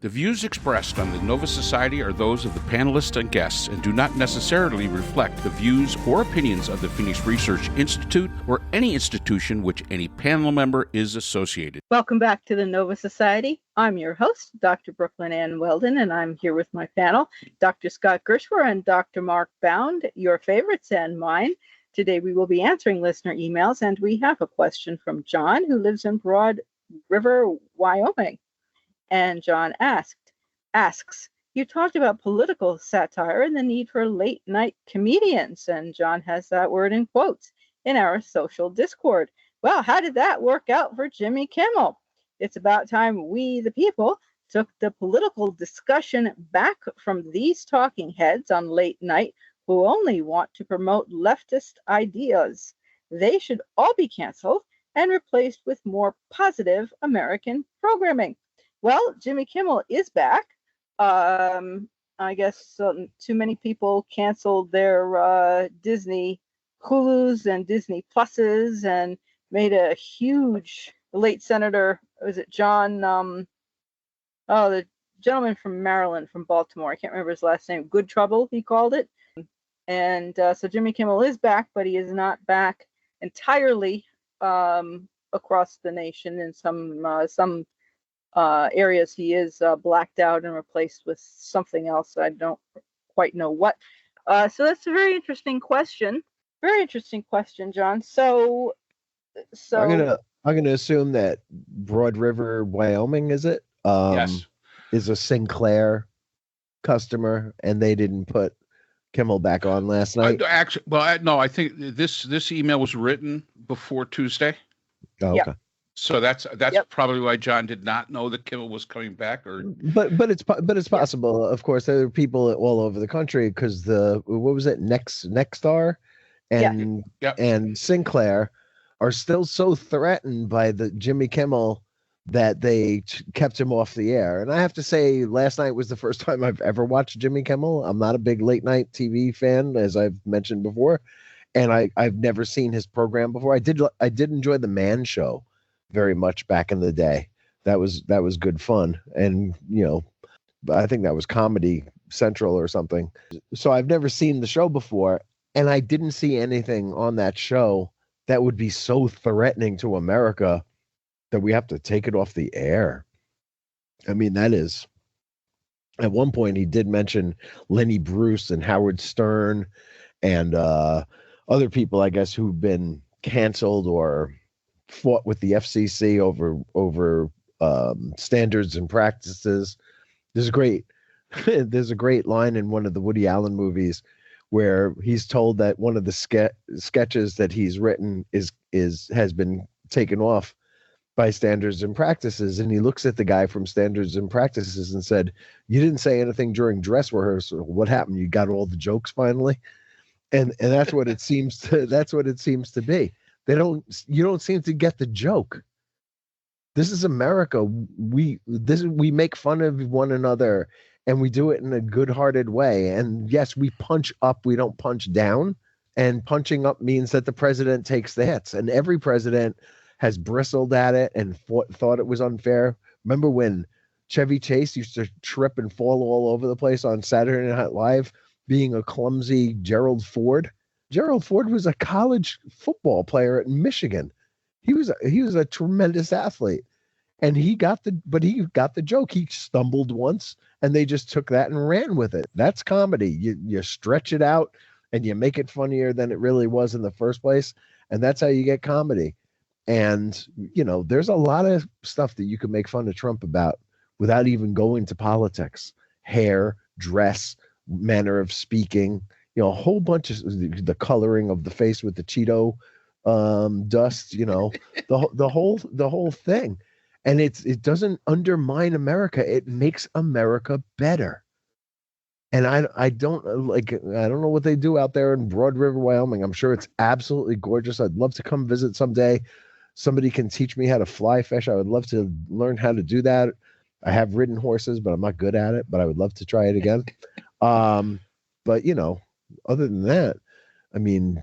The views expressed on the Nova Society are those of the panelists and guests and do not necessarily reflect the views or opinions of the Phoenix Research Institute or any institution which any panel member is associated. Welcome back to the Nova Society. I'm your host, Dr. Brooklyn Ann Weldon, and I'm here with my panel, Dr. Scott Gershwer and Dr. Mark Bound, your favorites and mine. Today we will be answering listener emails, and we have a question from John, who lives in Broad River, Wyoming. And John asks, you talked about political satire and the need for late night comedians, and John has that word in quotes, in our social discord. Well, how did that work out for Jimmy Kimmel? It's about time we, the people, took the political discussion back from these talking heads on late night who only want to promote leftist ideas. They should all be canceled and replaced with more positive American programming. Well, Jimmy Kimmel is back. I guess too many people canceled their Disney Hulus and Disney Pluses and made a huge, late Senator, was it John, the gentleman from Maryland, from Baltimore, I can't remember his last name, Good Trouble, he called it. And so Jimmy Kimmel is back, but he is not back entirely across the nation. In some areas he is blacked out and replaced with something else. I don't quite know what. So that's a very interesting question. Very interesting question, John. So I'm gonna assume that Broad River, Wyoming, is it? Yes. Is a Sinclair customer, and they didn't put Kimmel back on last night. Actually, no. I think this email was written before Tuesday. Oh, okay. Yep. So that's probably why John did not know that Kimmel was coming back. But it's possible. Of course, there are people all over the country because what was it, Nexstar and Sinclair are still so threatened by the Jimmy Kimmel that they kept him off the air. And I have to say, last night was the first time I've ever watched Jimmy Kimmel. I'm not a big late night TV fan, as I've mentioned before, and I've never seen his program before. I did enjoy the Man Show very much back in the day. That was good fun, and I think that was Comedy Central or something. So I've never seen the show before, and I didn't see anything on that show that would be so threatening to America that we have to take it off the air. I mean, that is, at one point he did mention Lenny Bruce and Howard Stern and other people, I guess, who've been canceled or fought with the FCC over standards and practices. There's a great line in one of the Woody Allen movies where he's told that one of the sketches that he's written has been taken off by standards and practices, and he looks at the guy from standards and practices and said, "You didn't say anything during dress rehearsal. What happened? You got all the jokes finally?" And that's what it seems to be. You don't seem to get the joke. This is America. We make fun of one another, and we do it in a good-hearted way. And yes, we punch up, we don't punch down. And punching up means that the president takes the hits, and every president has bristled at it and thought it was unfair. Remember when Chevy Chase used to trip and fall all over the place on Saturday Night Live, being a clumsy Gerald Ford? Gerald Ford was a college football player at Michigan. He was a tremendous athlete, and he got the joke. He stumbled once, and they just took that and ran with it. That's comedy. You stretch it out, and you make it funnier than it really was in the first place, and that's how you get comedy. And, there's a lot of stuff that you can make fun of Trump about without even going to politics. Hair, dress, manner of speaking, a whole bunch of the coloring of the face with the Cheeto dust, the whole thing. And it doesn't undermine America. It makes America better. And I don't know what they do out there in Broad River, Wyoming. I'm sure it's absolutely gorgeous. I'd love to come visit someday. Somebody can teach me how to fly fish. I would love to learn how to do that. I have ridden horses, but I'm not good at it, but I would love to try it again. But other than that, I mean,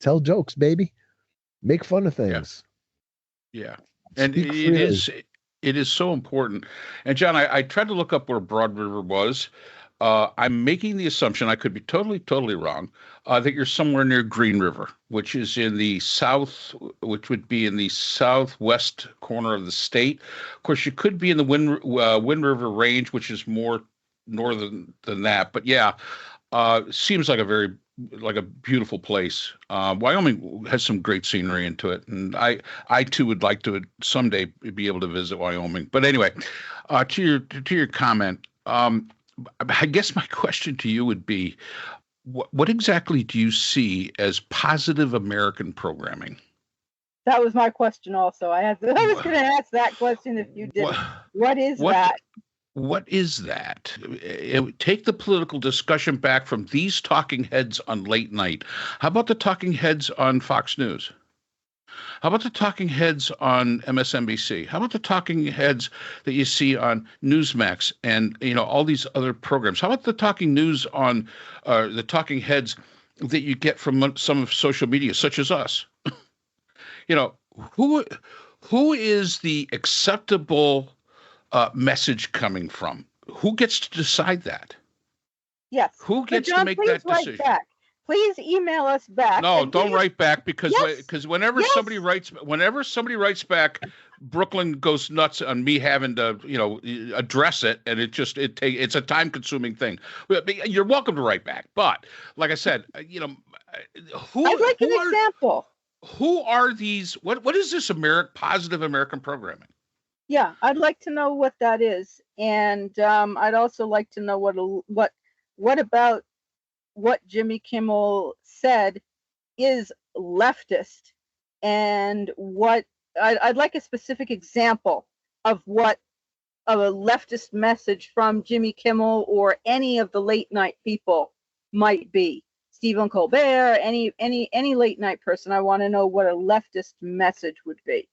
tell jokes, baby. Make fun of things. Yeah. And it is, It is so important. And John, I tried to look up where Broad River was. I'm making the assumption, I could be totally wrong, that you're somewhere near Green River, which is in the south, which would be in the southwest corner of the state. Of course, you could be in the Wind River Range, which is more northern than that. But yeah, seems like a beautiful place. Wyoming has some great scenery into it, and I too would like to someday be able to visit Wyoming. But anyway, to your comment. I guess my question to you would be, what exactly do you see as positive American programming? That was my question also. I was going to ask that question if you did. What is that? What is that? Take the political discussion back from these talking heads on late night. How about the talking heads on Fox News? How about the talking heads on MSNBC? How about the talking heads that you see on Newsmax and all these other programs? How about the talking news on the talking heads that you get from some of social media, such as us? Who is the acceptable message coming from? Who gets to decide that? Yes. Who gets to make that decision? Back. Please email us back. No, don't write back because whenever somebody writes back, Brooklyn goes nuts on me having to address it, and it's a time consuming thing. You're welcome to write back, but like I said, I'd like an example. Who are these? What is this positive American programming? Yeah, I'd like to know what that is, and I'd also like to know what about what Jimmy Kimmel said is leftist, and what I'd like a specific example of what a leftist message from Jimmy Kimmel or any of the late night people might be. Stephen Colbert, any late night person. I want to know what a leftist message would be.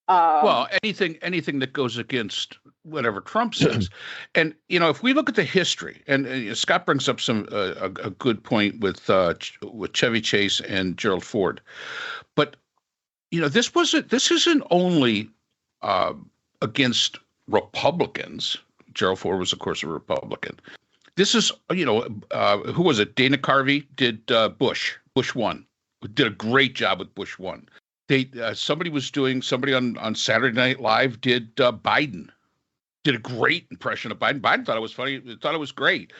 Well, anything that goes against whatever Trump says, and if we look at the history, and Scott brings up a good point with Chevy Chase and Gerald Ford, but this isn't only against Republicans. Gerald Ford was, of course, a Republican. This is who was it? Dana Carvey did Bush 1, did a great job with Bush 1. Somebody on Saturday Night Live did Biden, did a great impression of Biden. Biden thought it was funny, thought it was great.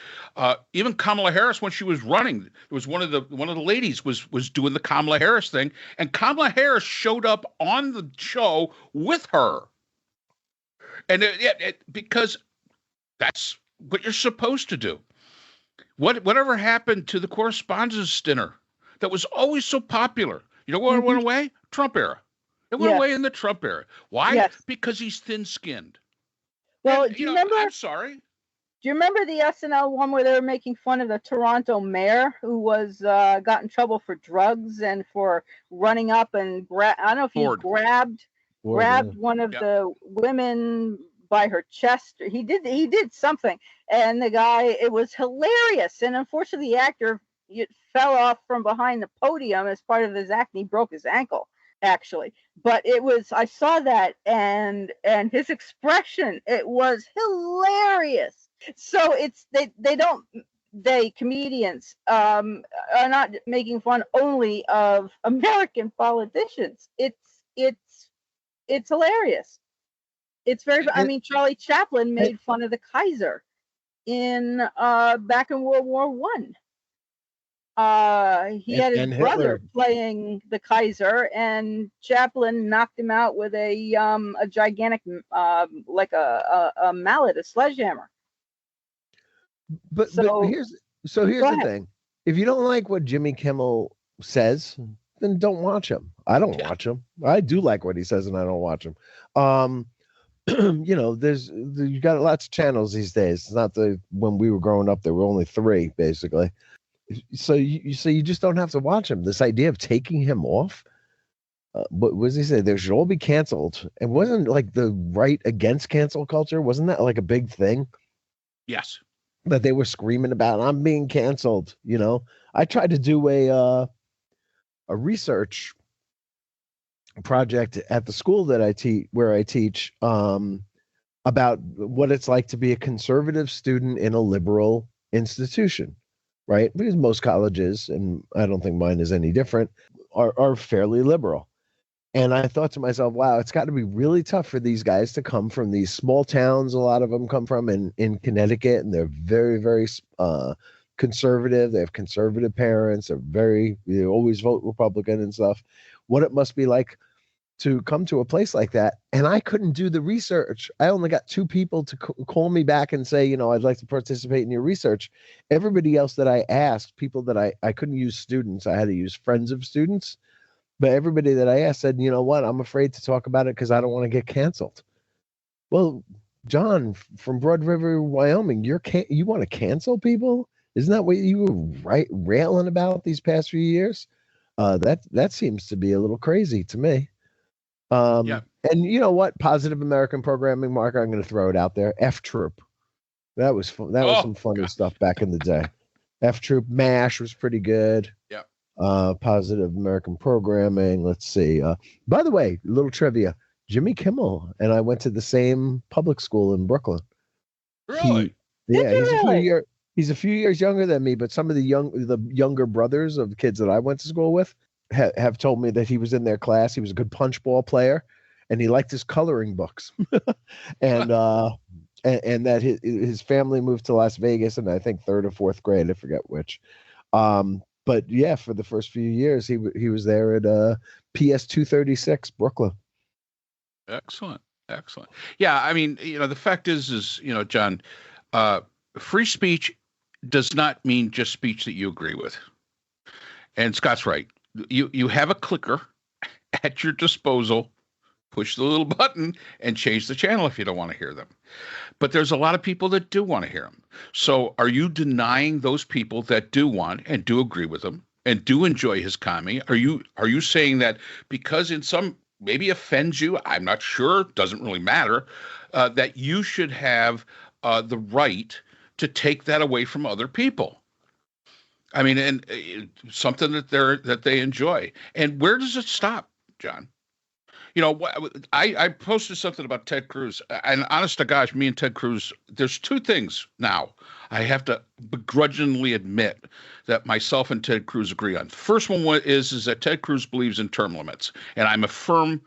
Even Kamala Harris, when she was running, there was one of the ladies was doing the Kamala Harris thing, and Kamala Harris showed up on the show with her, and because that's what you're supposed to do. Whatever happened to the correspondence dinner that was always so popular? What went away? Trump era. It went away in the Trump era. Why? Yes. Because he's thin-skinned. Well, do you remember? I'm sorry. Do you remember the SNL one where they were making fun of the Toronto mayor who was got in trouble for drugs and for running up and I don't know if he grabbed one of the women by her chest. He did something, and the guy. It was hilarious, and unfortunately, the actor fell off from behind the podium as part of his act, and he broke his ankle, actually. But I saw that, and his expression, it was hilarious. So comedians are not making fun only of American politicians. It's hilarious. It's very, Charlie Chaplin made fun of the Kaiser back in World War I. He had his brother playing the Kaiser, and Chaplin knocked him out with a gigantic, like a mallet, a sledgehammer. But here's the thing: if you don't like what Jimmy Kimmel says, then don't watch him. I don't watch him. I do like what he says, and I don't watch him. You got lots of channels these days. It's not when we were growing up, there were only 3 basically. So you just don't have to watch him. This idea of taking him off, what was he say? They should all be canceled. And wasn't like the right against cancel culture? Wasn't that like a big thing? Yes. That they were screaming about. I'm being canceled. I tried to do a research project at the school that where I teach, about what it's like to be a conservative student in a liberal institution, right? Because most colleges, and I don't think mine is any different, are fairly liberal. And I thought to myself, wow, it's got to be really tough for these guys to come from these small towns. A lot of them come from in Connecticut, and they're very, very conservative. They have conservative parents. They always vote Republican and stuff. What it must be like to come to a place like that. And I couldn't do the research. I only got two people to call me back and say, I'd like to participate in your research. Everybody else that I asked, people that I couldn't use students, I had to use friends of students. But everybody that I asked said, you know what, I'm afraid to talk about it because I don't want to get canceled. Well, John from Broad River, Wyoming, you want to cancel people? Isn't that what you were railing about these past few years? That seems to be a little crazy to me. Yeah. And you know what? Positive American programming, Mark, I'm going to throw it out there. F Troop. That was fun. That was some funny stuff back in the day. F Troop, MASH was pretty good. Yeah. Positive American programming. Let's see. By the way, a little trivia. Jimmy Kimmel and I went to the same public school in Brooklyn. Really? He's a few years younger than me, but some of the younger brothers of the kids that I went to school with have told me that he was in their class. He was a good punch ball player, and he liked his coloring books. and that his family moved to Las Vegas in, I think, 3rd or 4th grade. I forget which. But yeah, for the first few years, he was there at PS 236 Brooklyn. Excellent. Yeah, I mean, the fact is, John, free speech does not mean just speech that you agree with. And Scott's right. You have a clicker at your disposal, push the little button and change the channel if you don't want to hear them. But there's a lot of people that do want to hear them. So are you denying those people that do want and do agree with him and do enjoy his comedy? Are you saying that because in some maybe offends you, I'm not sure, doesn't really matter, that you should have the right to take that away from other people? I mean, and something that they enjoy. And where does it stop, John? I posted something about Ted Cruz, and honest to gosh, me and Ted Cruz, there's two things now I have to begrudgingly admit that myself and Ted Cruz agree on. The first one is that Ted Cruz believes in term limits, and I'm a firm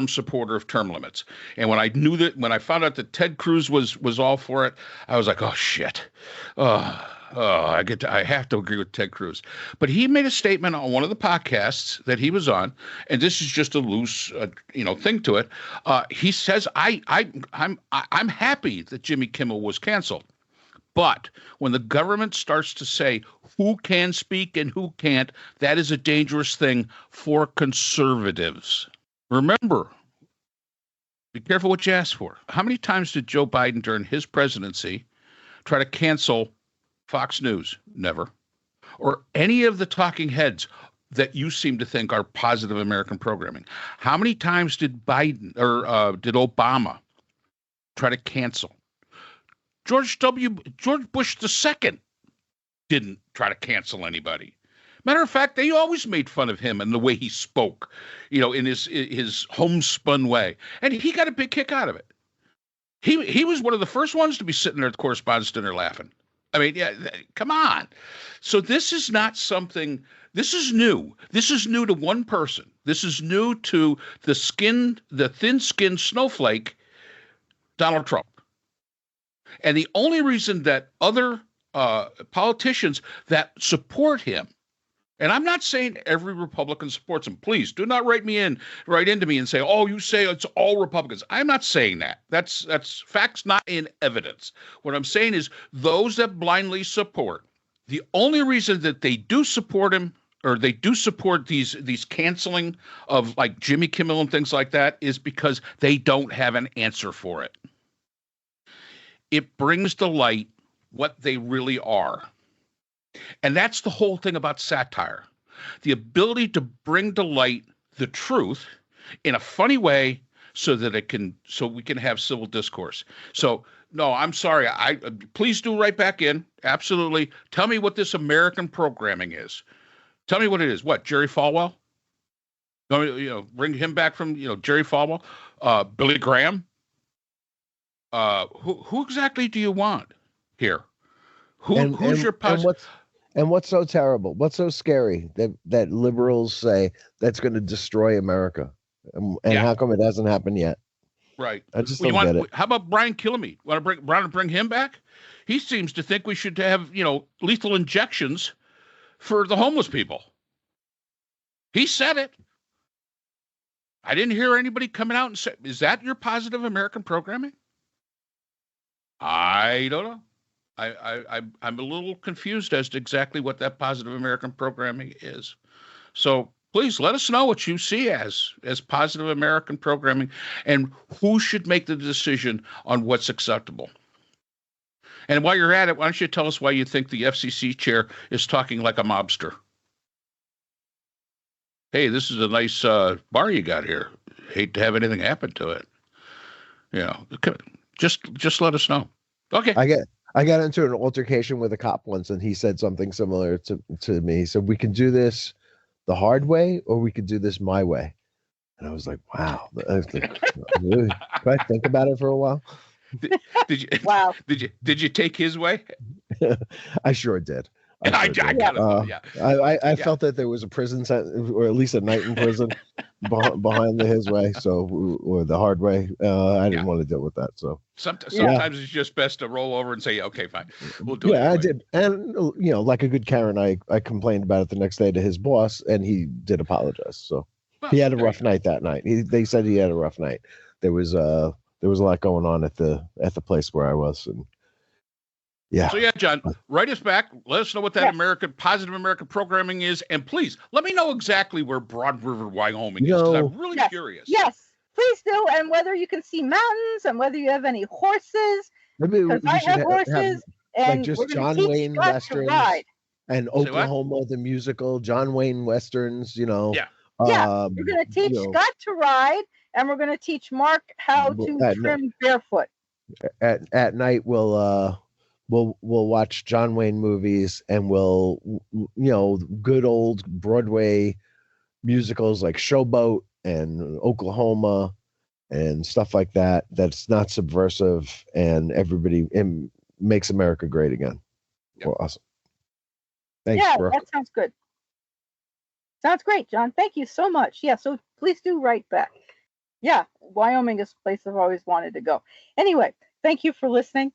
supporter of term limits. And when I found out that Ted Cruz was all for it, I was like, oh shit. I have to agree with Ted Cruz. But he made a statement on one of the podcasts that he was on, and this is just a loose, thing to it. He says, I'm happy that Jimmy Kimmel was canceled. But when the government starts to say who can speak and who can't, that is a dangerous thing for conservatives. Remember, be careful what you ask for. How many times did Joe Biden during his presidency try to cancel Fox News? Never. Or any of the talking heads that you seem to think are positive American programming. How many times did Biden or did Obama try to cancel? George Bush II didn't try to cancel anybody. Matter of fact, they always made fun of him and the way he spoke, in his homespun way. And he got a big kick out of it. He was one of the first ones to be sitting there at the correspondence dinner laughing. I mean, yeah, come on. So this is not something, this is new. This is new to one person. This is new to the thin-skinned snowflake, Donald Trump. And the only reason that other politicians that support him, and I'm not saying every Republican supports him. Please do not write into me and say, oh, you say it's all Republicans. I'm not saying that. That's facts not in evidence. What I'm saying is those that blindly support, the only reason that they do support him or they do support these canceling of like Jimmy Kimmel and things like that is because they don't have an answer for it. It brings to light what they really are. And that's the whole thing about satire. The ability to bring to light the truth in a funny way so we can have civil discourse. So, no, I'm sorry. Please do write back in. Absolutely. Tell me what this American programming is. Tell me what it is. What, Jerry Falwell? Bring him back from, Jerry Falwell, Billy Graham. Who exactly do you want here? Who's your positive? And what's so terrible? What's so scary that liberals say that's going to destroy America? And how come it hasn't happened yet? Right. I just don't get it. How about Brian Kilmeade? Want to bring him back? He seems to think we should have, lethal injections for the homeless people. He said it. I didn't hear anybody coming out and say, is that your positive American programming? I don't know. I'm a little confused as to exactly what that positive American programming is. So please let us know what you see as positive American programming and who should make the decision on what's acceptable. And while you're at it, why don't you tell us why you think the FCC chair is talking like a mobster? Hey, this is a nice bar you got here. Hate to have anything happen to it. Just let us know. Okay. I got into an altercation with a cop once, and he said something similar to me. He said, we can do this the hard way, or we could do this my way. And I was like, wow. Really? Can I think about it for a while? Did you? Wow. Did you take his way? I sure did. I felt that there was a prison sentence, or at least a night in prison behind his way, or the hard way. I didn't want to deal with that. So sometimes it's just best to roll over and say, okay, fine, we'll do it. Yeah, I did. And like a good Karen, I complained about it the next day to his boss, and he did apologize. So he had a rough night that night. They said he had a rough night. There was a lot going on at the place where I was, and yeah. So John, write us back. Let us know what that positive American programming is, and please let me know exactly where Broad River, Wyoming is, because I'm really curious. Yes, please do, and whether you can see mountains, and whether you have any horses. Because I have horses, and like just John Wayne westerns and Oklahoma the musical, John Wayne westerns. We're going to teach Scott to ride, and we're going to teach Mark how to trim barefoot. At night, we'll watch John Wayne movies, and we'll good old Broadway musicals like Showboat and Oklahoma and stuff like that. That's not subversive, and everybody makes America great again. Yep. Well, awesome. Thanks, Brooke. That sounds good. Sounds great, John. Thank you so much. Yeah, so please do write back. Yeah, Wyoming is a place I've always wanted to go. Anyway, thank you for listening.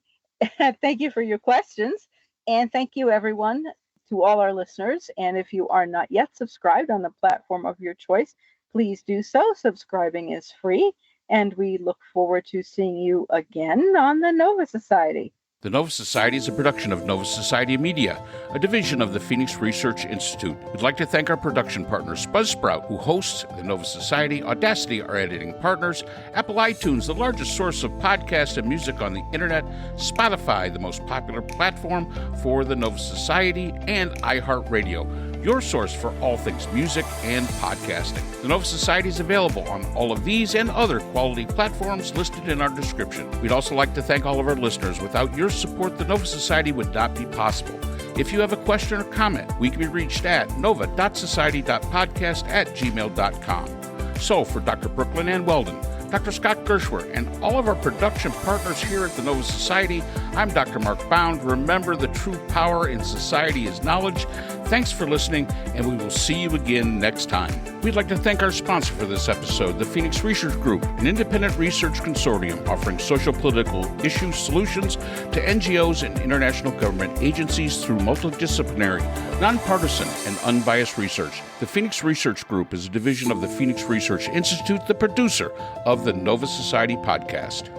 Thank you for your questions. And thank you, everyone, to all our listeners. And if you are not yet subscribed on the platform of your choice, please do so. Subscribing is free. And we look forward to seeing you again on the Nova Society. The Nova Society is a production of Nova Society Media, a division of the Phoenix Research Institute. We'd like to thank our production partners, Buzzsprout, who hosts the Nova Society, Audacity, our editing partners, Apple iTunes, the largest source of podcasts and music on the internet, Spotify, the most popular platform for the Nova Society, and iHeartRadio, your source for all things music and podcasting. The Nova Society is available on all of these and other quality platforms listed in our description. We'd also like to thank all of our listeners. Without your support, the Nova Society would not be possible. If you have a question or comment, we can be reached at nova.society.podcast@gmail.com. So for Dr. Brooklyn Ann Weldon, Dr. Scott Gershwer, and all of our production partners here at the Nova Society, I'm Dr. Mark Bound. Remember, the true power in society is knowledge. Thanks for listening, and we will see you again next time. We'd like to thank our sponsor for this episode, the Phoenix Research Group, an independent research consortium offering social-political issue solutions to NGOs and international government agencies through multidisciplinary, nonpartisan, and unbiased research. The Phoenix Research Group is a division of the Phoenix Research Institute, the producer of the Nova Society podcast.